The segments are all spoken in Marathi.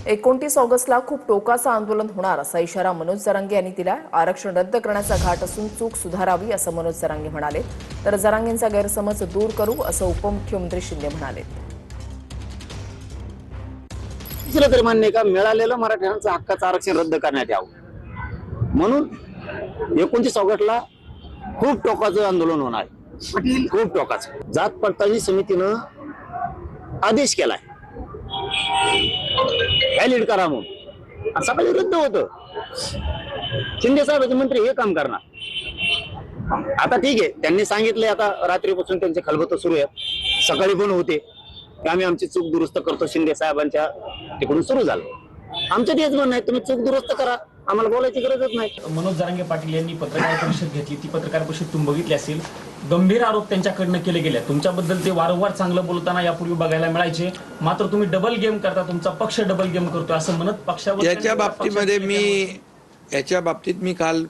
29 ऑगस्टला खूप टोकाचं आंदोलन होणार असा इशारा मनोज जरांगे यांनी दिलाय। आरक्षण रद्द करण्याचा घाट असून चूक सुधारावी असं मनोज जरांगे म्हणाले। तर जरांगेंचा गैरसमज दूर करू असं उपमुख्यमंत्री शिंदे म्हणाले। दुसरं तरी मान्य का मिळालेलं मराठ्यांचं हक्काचं आरक्षण रद्द करण्यात यावं म्हणून 29 ऑगस्टला खूप टोकाचं आंदोलन होणार आहे। खूप टोकाचं जात पडताळणी समितीनं आदेश केलाय व्हॅलिड करा म्हणून। सकाळी रद्द होतं, शिंदे साहेबांचे मंत्री हे काम करणार। आता ठीक आहे, त्यांनी सांगितलंय आता रात्रीपासून त्यांचे खलबतं सुरू आहेत, सकाळी पण होते की आम्ही आमची चूक दुरुस्त करतो। शिंदे साहेबांच्या तिकडून सुरू झालं। आमचं तेच म्हणणं आहे, तुम्ही चूक दुरुस्त करा, आम्हाला बोलायची गरजच नाही। मनोज जरांगे पाटील यांनी पत्रकार परिषद घेतली, ती पत्रकार परिषद तुम्ही बघितली असेल। गंभीर आरोप त्यांच्याकडनं केले गेले तुमच्याबद्दल। ते वारंवार चांगलं बोलताना यापूर्वी बघायला मिळायचे, मात्र तुम्ही डबल गेम करता, तुमचा पक्ष डबल गेम करतोय असं म्हणत पक्षावर याच्या बाबतीत मी काल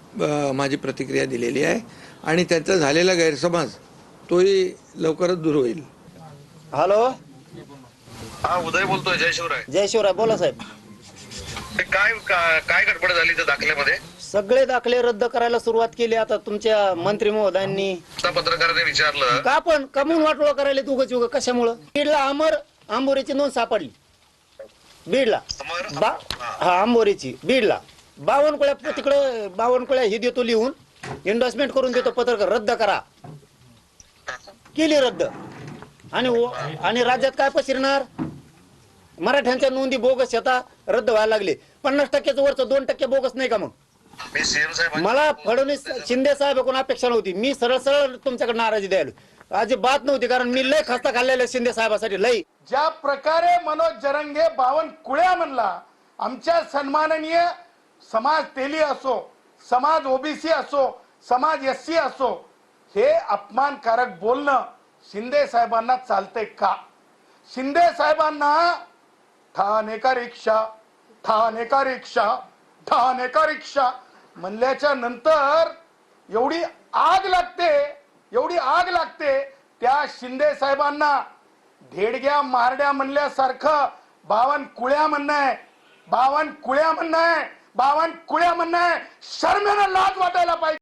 माझी प्रतिक्रिया दिलेली आहे आणि त्याचा झालेला गैरसमज तोही लवकरच दूर होईल। हॅलो, हा उदय बोलतोय। जय शिवराय। जय शिवराय, बोला साहेब। काय गडबड झाली त्या दाखल्यामध्ये? सगळे दाखले रद्द करायला सुरुवात केली आता तुमच्या मंत्री महोदयांनी। पत्रकाराने विचारलं का पण कमून वाटोळा करायला उगाच उगा कशामुळं? बीडला आंबोरीची नोंद सापडली, बीडला आंबोरीची बीडला 52 कोळ्या, तिकडे 52 कोळ्या हे देतो लिहून, एंडोर्समेंट करून देतो, पत्रकार रद्द करा, केली रद्द। आणि राज्यात काय पसरणार? मराठ्यांच्या नोंदी बोगस येतात, रद्द व्हायला लागले। 50%चं वरचं 2% बोगस नाही का? मग मी सीएम साहेब, मला फडणवीस शिंदे साहेब अपेक्षा नव्हती, मी सरळ सरळ तुमच्याकडे नाराजी द्यायला अजिबात नव्हती, कारण मी लय खस्ता खाल्लेला शिंदे साहेबासाठी लय। ज्या प्रकारे मनोज जरांगे 52 कुळ्या म्हणला, आमच्या सन्माननीय समाज तेली असो, समाज ओबीसी असो, समाज एससी असो, हे अपमानकारक बोलणं शिंदे साहेबांना चालते का? शिंदे साहेबांना ठाणे का रिक्षा, ठाणे का रिक्षा, ठाणे का रिक्षा म्हणल्याच्या नंतर एवढी आग लागते, एवढी आग लागते त्या शिंदे साहेबांना। ढेडग्या मारड्या म्हणल्यासारखं 52 कुळ्या म्हणणं आहे, 52 कुळ्या म्हणणं आहे, 52 कुळ्या म्हणणं आहे। शर्मेनं लाज वाटायला पाहिजे।